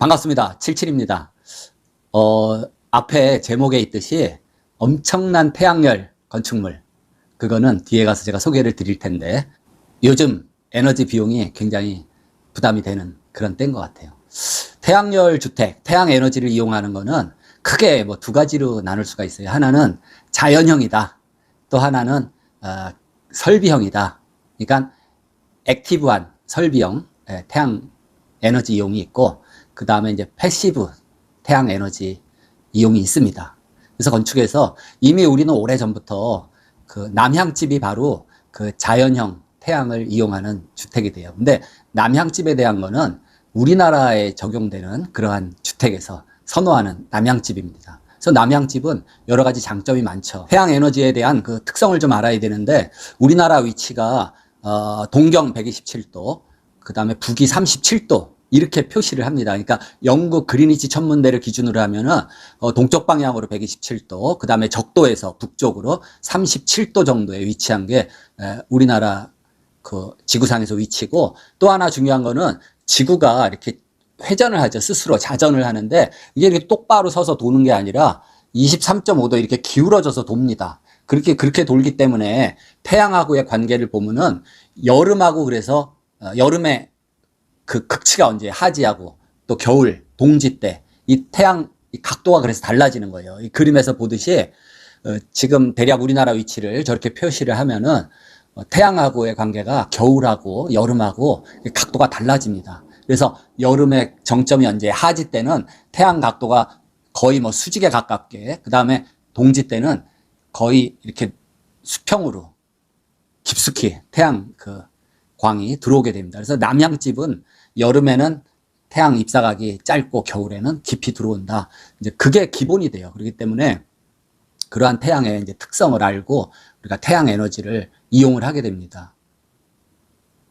반갑습니다. 77입니다. 앞에 제목에 있듯이 엄청난 태양열 건축물, 그거는 뒤에 가서 제가 소개를 드릴 텐데, 요즘 에너지 비용이 굉장히 부담이 되는 그런 때인 것 같아요. 태양열 주택, 태양 에너지를 이용하는 거는 크게 뭐 두 가지로 나눌 수가 있어요. 하나는 자연형이다. 또 하나는 설비형이다. 그러니까 액티브한 설비형 태양 에너지 이용이 있고, 그 다음에 이제 패시브 태양 에너지 이용이 있습니다. 그래서 건축에서 이미 우리는 오래전부터 그 남향집이 바로 그 자연형 태양을 이용하는 주택이 돼요. 근데 남향집에 대한 거는 우리나라에 적용되는 그러한 주택에서 선호하는 남향집입니다. 그래서 남향집은 여러 가지 장점이 많죠. 태양 에너지에 대한 그 특성을 좀 알아야 되는데, 우리나라 위치가 동경 127도, 그 다음에 북위 37도 이렇게 표시를 합니다. 그러니까 영국 그리니치 천문대를 기준으로 하면은 동쪽 방향으로 127도, 그 다음에 적도에서 북쪽으로 37도 정도에 위치한 게 우리나라 그 지구상에서 위치고, 또 하나 중요한 거는 지구가 이렇게 회전을 하죠. 스스로 자전을 하는데, 이게 이렇게 똑바로 서서 도는 게 아니라 23.5도 이렇게 기울어져서 돕니다. 그렇게 돌기 때문에 태양하고의 관계를 보면은 여름하고, 그래서 여름에 그 극치가 언제 하지하고, 또 겨울 동지 때 이 태양 이 각도가 그래서 달라지는 거예요. 이 그림에서 보듯이 지금 대략 우리나라 위치를 저렇게 표시를 하면은 태양하고의 관계가 겨울하고 여름하고 각도가 달라집니다. 그래서 여름에 정점이 언제 하지 때는 태양 각도가 거의 뭐 수직에 가깝게, 그 다음에 동지 때는 거의 이렇게 수평으로 깊숙이 태양 그 광이 들어오게 됩니다. 그래서 남향집은 여름에는 태양 입사각이 짧고 겨울에는 깊이 들어온다. 이제 그게 기본이 돼요. 그렇기 때문에 그러한 태양의 이제 특성을 알고 우리가 태양 에너지를 이용을 하게 됩니다.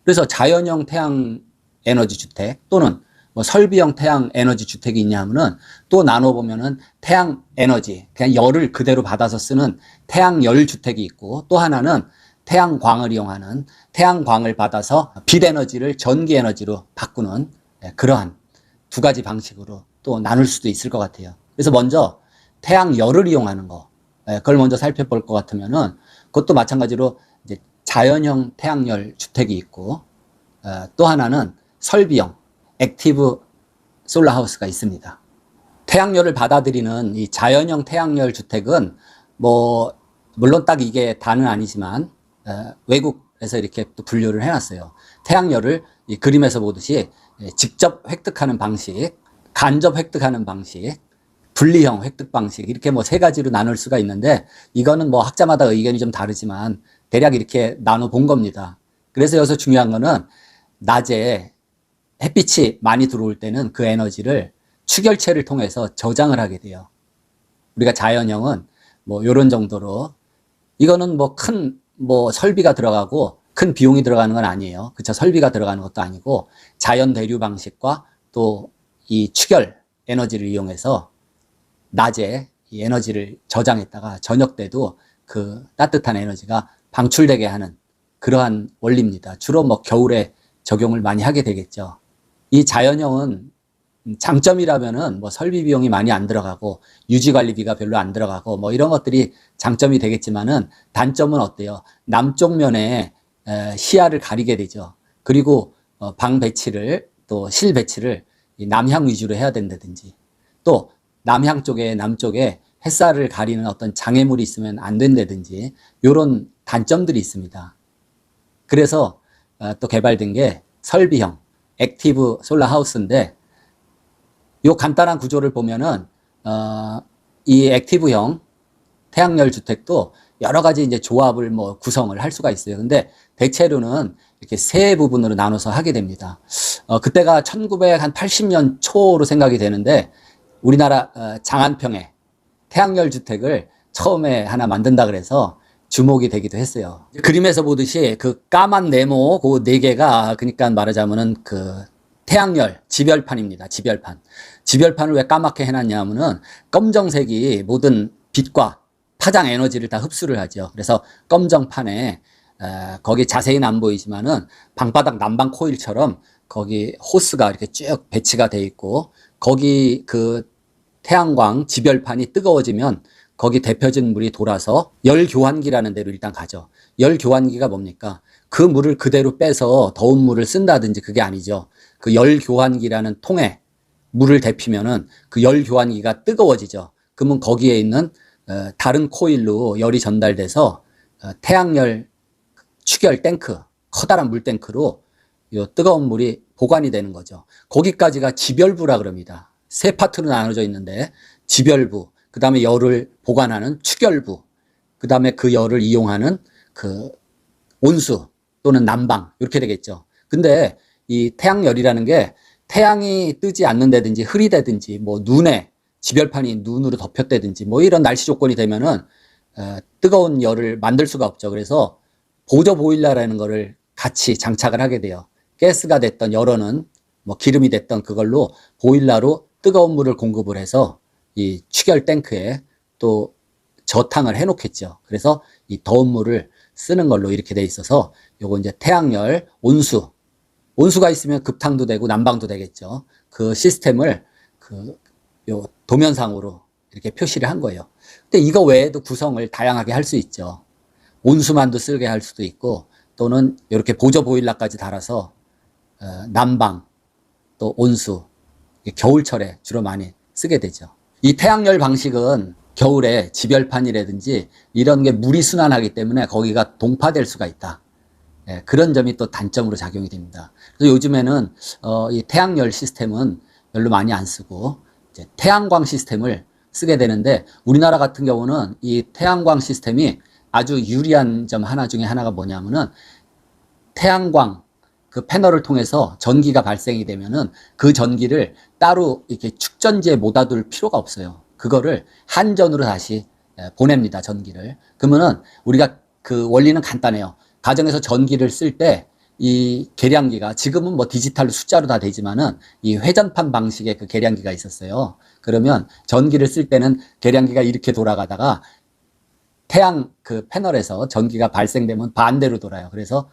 그래서 자연형 태양 에너지 주택 또는 뭐 설비형 태양 에너지 주택이 있냐 하면은, 또 나눠보면은 태양 에너지, 그냥 열을 그대로 받아서 쓰는 태양열 주택이 있고, 또 하나는 태양광을 이용하는, 태양광을 받아서 빛 에너지를 전기 에너지로 바꾸는 그러한 두 가지 방식으로 또 나눌 수도 있을 것 같아요. 그래서 먼저 태양열을 이용하는 거, 그걸 먼저 살펴볼 것 같으면은, 그것도 마찬가지로 이제 자연형 태양열 주택이 있고, 또 하나는 설비형 액티브 솔라하우스가 있습니다. 태양열을 받아들이는 이 자연형 태양열 주택은 뭐 물론 딱 이게 다는 아니지만 외국에서 이렇게 또 분류를 해놨어요. 태양열을 이 그림에서 보듯이 직접 획득하는 방식, 간접 획득하는 방식, 분리형 획득 방식, 이렇게 뭐 세 가지로 나눌 수가 있는데, 이거는 뭐 학자마다 의견이 좀 다르지만 대략 이렇게 나눠 본 겁니다. 그래서 여기서 중요한 거는 낮에 햇빛이 많이 들어올 때는 그 에너지를 추결체를 통해서 저장을 하게 돼요. 우리가 자연형은 뭐 요런 정도로, 이거는 뭐 큰 뭐 설비가 들어가고 큰 비용이 들어가는 건 아니에요. 그쵸? 설비가 들어가는 것도 아니고 자연 대류 방식과 또 이 추결 에너지를 이용해서 낮에 이 에너지를 저장했다가 저녁 때도 그 따뜻한 에너지가 방출되게 하는 그러한 원리입니다. 주로 뭐 겨울에 적용을 많이 하게 되겠죠. 이 자연형은 장점이라면은 뭐 설비 비용이 많이 안 들어가고 유지 관리비가 별로 안 들어가고 뭐 이런 것들이 장점이 되겠지만은, 단점은 어때요? 남쪽 면에 시야를 가리게 되죠. 그리고 방 배치를, 또 실 배치를 남향 위주로 해야 된다든지, 또 남향 쪽에 남쪽에 햇살을 가리는 어떤 장애물이 있으면 안 된다든지, 이런 단점들이 있습니다. 그래서 또 개발된 게 설비형 액티브 솔라 하우스인데, 요 간단한 구조를 보면은 이 액티브형 태양열 주택도 여러 가지 이제 조합을 뭐 구성을 할 수가 있어요. 근데 대체로는 이렇게 세 부분으로 나눠서 하게 됩니다. 그때가 1980년 초로 생각이 되는데, 우리나라 장안평에 태양열 주택을 처음에 하나 만든다 그래서 주목이 되기도 했어요. 그림에서 보듯이 그 까만 네모 그 네 개가, 그러니까 말하자면은 그 태양열 지별판입니다. 지별판. 지별판을 왜 까맣게 해놨냐 하면은, 검정색이 모든 빛과 파장 에너지를 다 흡수를 하죠. 그래서 검정판에 거기 자세히는 안 보이지만은 방바닥 난방 코일처럼 거기 호스가 이렇게 쭉 배치가 돼 있고, 거기 그 태양광 지별판이 뜨거워지면 거기 데펴진 물이 돌아서 열교환기라는 데로 일단 가죠. 열교환기가 뭡니까? 그 물을 그대로 빼서 더운 물을 쓴다든지 그게 아니죠. 그 열교환기라는 통에 물을 데피면은 그 열교환기가 뜨거워지죠. 그러면 거기에 있는 다른 코일로 열이 전달돼서 태양열 축열 탱크, 커다란 물탱크로 이 뜨거운 물이 보관이 되는 거죠. 거기까지가 지별부라 그럽니다. 세 파트로 나눠져 있는데 지별부, 그 다음에 열을 보관하는 축열부, 그 다음에 그 열을 이용하는 그 온수 또는 난방 이렇게 되겠죠. 근데 이 태양열이라는 게 태양이 뜨지 않는다든지 흐리다든지 뭐 눈에 지별판이 눈으로 덮였다든지 뭐 이런 날씨 조건이 되면은 뜨거운 열을 만들 수가 없죠. 그래서 보조 보일러라는 거를 같이 장착을 하게 돼요. 가스가 됐던 열어는 뭐 기름이 됐던 그걸로 보일러로 뜨거운 물을 공급을 해서 이 축열 탱크에 또 저탕을 해 놓겠죠. 그래서 이 더운 물을 쓰는 걸로 이렇게 돼 있어서 요거 이제 태양열 온수가 있으면 급탕도 되고 난방도 되겠죠. 그 시스템을 요 도면상으로 이렇게 표시를 한 거예요. 근데 이거 외에도 구성을 다양하게 할 수 있죠. 온수만도 쓰게 할 수도 있고 또는 이렇게 보조 보일러까지 달아서 난방 또 온수 겨울철에 주로 많이 쓰게 되죠. 이 태양열 방식은 겨울에 지별판이라든지 이런 게 물이 순환하기 때문에 거기가 동파될 수가 있다. 그런 점이 또 단점으로 작용이 됩니다. 그래서 요즘에는 이 태양열 시스템은 별로 많이 안 쓰고 이제 태양광 시스템을 쓰게 되는데 우리나라 같은 경우는 이 태양광 시스템이 아주 유리한 점 하나 중에 하나가 뭐냐면은 태양광 그 패널을 통해서 전기가 발생이 되면은 그 전기를 따로 이렇게 축전지에 모아 둘 필요가 없어요. 그거를 한전으로 다시 보냅니다, 전기를. 그러면은 우리가 그 원리는 간단해요. 가정에서 전기를 쓸 때 이 계량기가 지금은 뭐 디지털로 숫자로 다 되지만은 이 회전판 방식의 그 계량기가 있었어요. 그러면 전기를 쓸 때는 계량기가 이렇게 돌아가다가 태양 그 패널에서 전기가 발생되면 반대로 돌아요. 그래서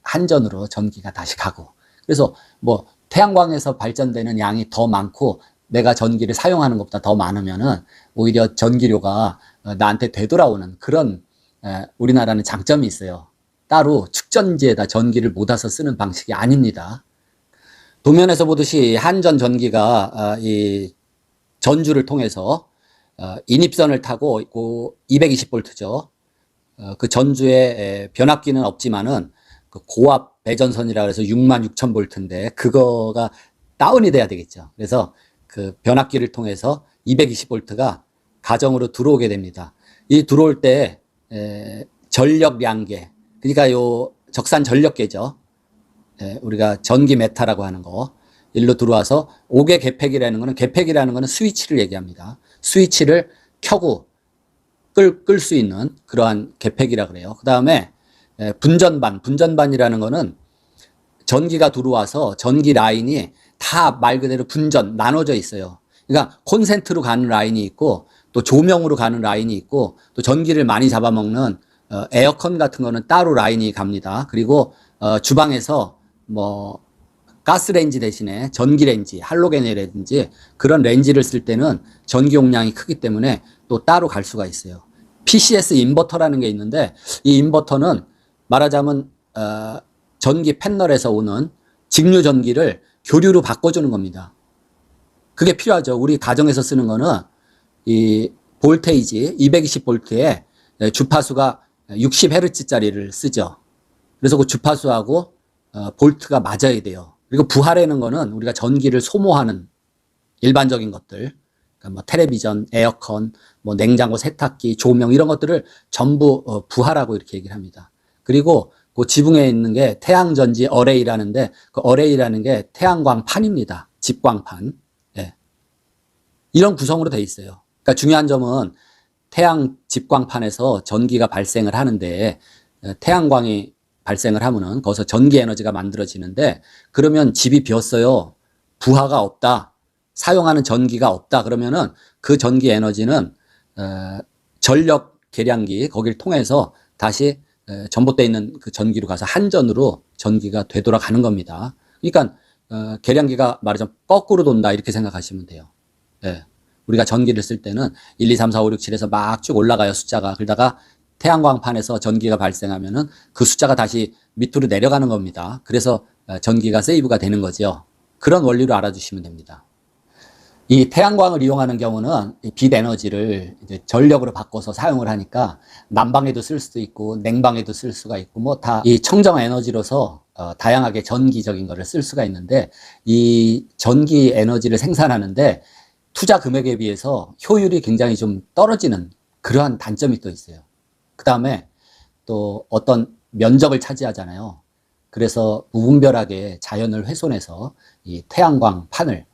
한전으로 전기가 다시 가고. 그래서 뭐 태양광에서 발전되는 양이 더 많고 내가 전기를 사용하는 것보다 더 많으면은 오히려 전기료가 나한테 되돌아오는 그런 우리나라는 장점이 있어요. 따로 축전지에다 전기를 모아서 쓰는 방식이 아닙니다. 도면에서 보듯이 한전 전기가 이 전주를 통해서 인입선을 타고 있고 220V죠. 그 전주에 변압기는 없지만은 그 고압 배전선이라 해서 66,000V인데 그거가 다운이 돼야 되겠죠. 그래서 그 변압기를 통해서 220V가 가정으로 들어오게 됩니다. 이 들어올 때 전력량계, 그러니까 요 적산 전력계죠. 우리가 전기 메타라고 하는 거 일로 들어와서 5개 개폐기라는 거는 스위치를 얘기합니다. 스위치를 켜고 끌 수 있는 그러한 개폐기라 그래요. 그 다음에 분전반이라는 거는 전기가 들어와서 전기 라인이 다 말 그대로 나눠져 있어요. 그러니까 콘센트로 가는 라인이 있고 또 조명으로 가는 라인이 있고 또 전기를 많이 잡아먹는 에어컨 같은 거는 따로 라인이 갑니다. 그리고 주방에서 뭐 가스레인지 대신에 전기레인지, 할로겐이라든지 그런 레인지를 쓸 때는 전기 용량이 크기 때문에 또 따로 갈 수가 있어요. PCS 인버터라는 게 있는데 이 인버터는 말하자면 전기 패널에서 오는 직류 전기를 교류로 바꿔주는 겁니다. 그게 필요하죠. 우리 가정에서 쓰는 거는 이 볼테이지 220V에 주파수가 60Hz짜리를 쓰죠. 그래서 그 주파수하고 볼트가 맞아야 돼요. 그리고 부하라는 거는 우리가 전기를 소모하는 일반적인 것들, 그러니까 뭐 텔레비전, 에어컨, 뭐 냉장고, 세탁기, 조명 이런 것들을 전부 부하라고 이렇게 얘기를 합니다. 그리고 그 지붕에 있는 게 태양전지 어레이라는데 그 어레이라는 게 태양광판입니다. 집광판. 예. 이런 구성으로 돼 있어요. 그러니까 중요한 점은 태양 집광판에서 전기가 발생을 하는데 태양광이 발생을 하면은 거기서 전기 에너지가 만들어지는데 그러면 집이 비었어요. 부하가 없다. 사용하는 전기가 없다. 그러면은 그 전기 에너지는 전력 계량기 거기를 통해서 다시 전봇대에 있는 그 전기로 가서 한전으로 전기가 되돌아가는 겁니다. 그러니까 계량기가 말하자면 거꾸로 돈다 이렇게 생각하시면 돼요. 예. 우리가 전기를 쓸 때는 1, 2, 3, 4, 5, 6, 7에서 막 쭉 올라가요, 숫자가. 그러다가 태양광판에서 전기가 발생하면은 그 숫자가 다시 밑으로 내려가는 겁니다. 그래서 전기가 세이브가 되는 거죠. 그런 원리로 알아주시면 됩니다. 이 태양광을 이용하는 경우는 빛 에너지를 이제 전력으로 바꿔서 사용을 하니까 난방에도 쓸 수도 있고 냉방에도 쓸 수가 있고 뭐 다 이 청정 에너지로서 다양하게 전기적인 거를 쓸 수가 있는데 이 전기 에너지를 생산하는데 투자 금액에 비해서 효율이 굉장히 좀 떨어지는 그러한 단점이 또 있어요. 그 다음에 또 어떤 면적을 차지하잖아요. 그래서 무분별하게 자연을 훼손해서 이 태양광 판을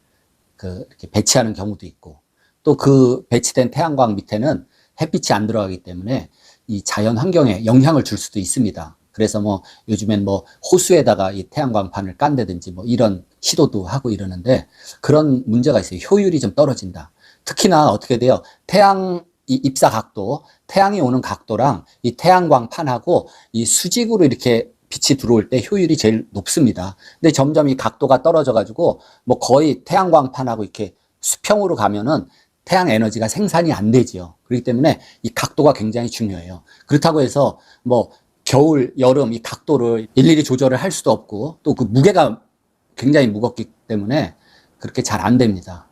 이렇게 배치하는 경우도 있고 또 그 배치된 태양광 밑에는 햇빛이 안 들어가기 때문에 이 자연 환경에 영향을 줄 수도 있습니다. 그래서 뭐 요즘엔 뭐 호수에다가 이 태양광판을 깐다든지 뭐 이런 시도도 하고 이러는데 그런 문제가 있어요. 효율이 좀 떨어진다. 특히나 어떻게 돼요? 태양 이 입사 각도, 태양이 오는 각도랑 이 태양광판하고 이 수직으로 이렇게 빛이 들어올 때 효율이 제일 높습니다. 근데 점점 이 각도가 떨어져 가지고 뭐 거의 태양광판하고 이렇게 수평으로 가면은 태양 에너지가 생산이 안 되지요. 그렇기 때문에 이 각도가 굉장히 중요해요. 그렇다고 해서 뭐 겨울, 여름 이 각도를 일일이 조절을 할 수도 없고 또 그 무게가 굉장히 무겁기 때문에 그렇게 잘 안 됩니다.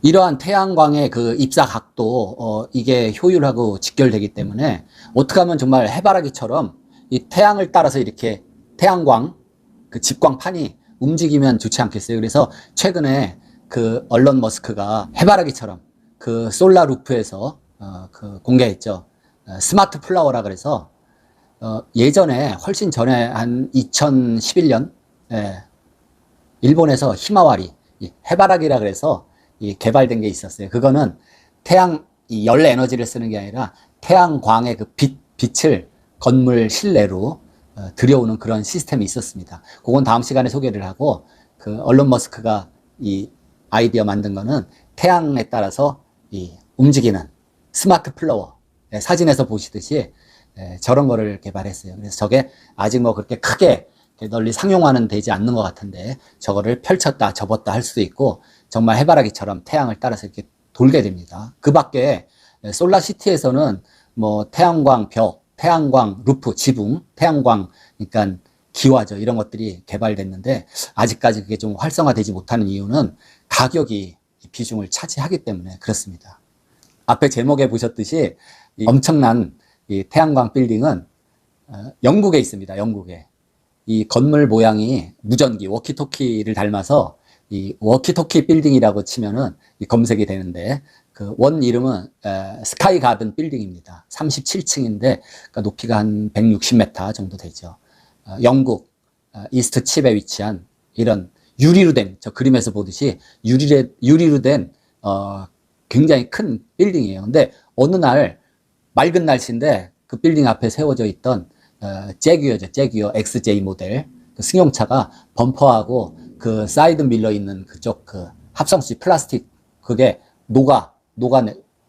이러한 태양광의 그 입사 각도, 이게 효율하고 직결되기 때문에 어떻게 하면 정말 해바라기처럼 이 태양을 따라서 이렇게 태양광, 그 집광판이 움직이면 좋지 않겠어요? 그래서 최근에 그 얼런 머스크가 해바라기처럼 그 솔라 루프에서 그 공개했죠. 스마트 플라워라 그래서 예전에 훨씬 전에 한 2011년 일본에서 히마와리 해바라기라 그래서 개발된 게 있었어요. 그거는 태양 열 에너지를 쓰는 게 아니라 태양광의 그 빛을 건물 실내로 들여오는 그런 시스템이 있었습니다. 그건 다음 시간에 소개를 하고 그 얼론 머스크가 이 아이디어 만든 거는 태양에 따라서 이 움직이는 스마트 플라워 사진에서 보시듯이 저런 거를 개발했어요. 그래서 저게 아직 뭐 그렇게 크게 널리 상용화는 되지 않는 것 같은데 저거를 펼쳤다 접었다 할 수도 있고 정말 해바라기처럼 태양을 따라서 이렇게 돌게 됩니다. 그 밖에 솔라시티에서는 뭐 태양광 벽, 태양광 루프, 지붕, 태양광 그러니까 기와죠. 이런 것들이 개발됐는데 아직까지 그게 좀 활성화되지 못하는 이유는 가격이 비중을 차지하기 때문에 그렇습니다. 앞에 제목에 보셨듯이 이 엄청난 이 태양광 빌딩은 영국에 있습니다. 영국에. 이 건물 모양이 무전기, 워키토키를 닮아서 이 워키토키 빌딩이라고 치면은 이 검색이 되는데 그 원 이름은 스카이 가든 빌딩입니다. 37층인데 그러니까 높이가 한 160m 정도 되죠. 영국 이스트 칩에 위치한 이런 유리로 된 저 그림에서 보듯이 유리로 된 굉장히 큰 빌딩이에요. 근데 어느 날 맑은 날씨인데 그 빌딩 앞에 세워져 있던 제규어죠. 제규어 XJ 모델 그 승용차가 범퍼하고 그 사이드 밀러 있는 그쪽 그 합성식 플라스틱 그게 녹아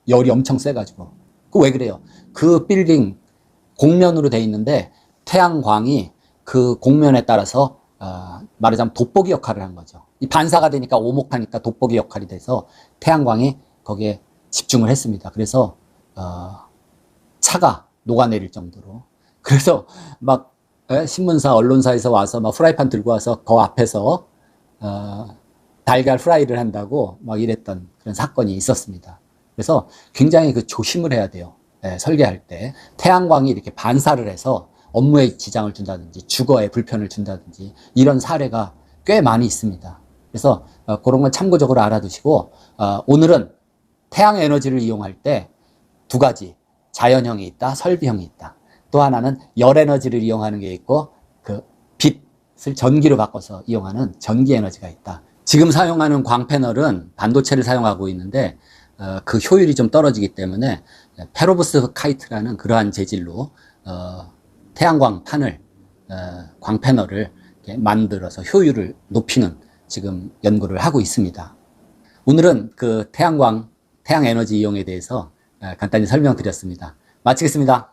열이 엄청 세가지고 그 왜 그래요? 그 빌딩 곡면으로 돼 있는데 태양광이 그 곡면에 따라서 말하자면 돋보기 역할을 한 거죠. 이 반사가 되니까 오목하니까 돋보기 역할이 돼서 태양광이 거기에 집중을 했습니다. 그래서 차가 녹아내릴 정도로 그래서 막 신문사 언론사에서 와서 막 프라이팬 들고 와서 그 앞에서 달걀 프라이를 한다고 막 이랬던 그런 사건이 있었습니다. 그래서 굉장히 그 조심을 해야 돼요. 설계할 때 태양광이 이렇게 반사를 해서 업무에 지장을 준다든지 주거에 불편을 준다든지 이런 사례가 꽤 많이 있습니다. 그래서 그런 건 참고적으로 알아두시고 오늘은 태양 에너지를 이용할 때 두 가지 자연형이 있다, 설비형이 있다. 또 하나는 열 에너지를 이용하는 게 있고 그 빛을 전기로 바꿔서 이용하는 전기 에너지가 있다. 지금 사용하는 광패널은 반도체를 사용하고 있는데 그 효율이 좀 떨어지기 때문에 페로브스카이트라는 그러한 재질로 태양광 판을 광패널을 만들어서 효율을 높이는 지금 연구를 하고 있습니다. 오늘은 그 태양 에너지 이용에 대해서 간단히 설명드렸습니다. 마치겠습니다.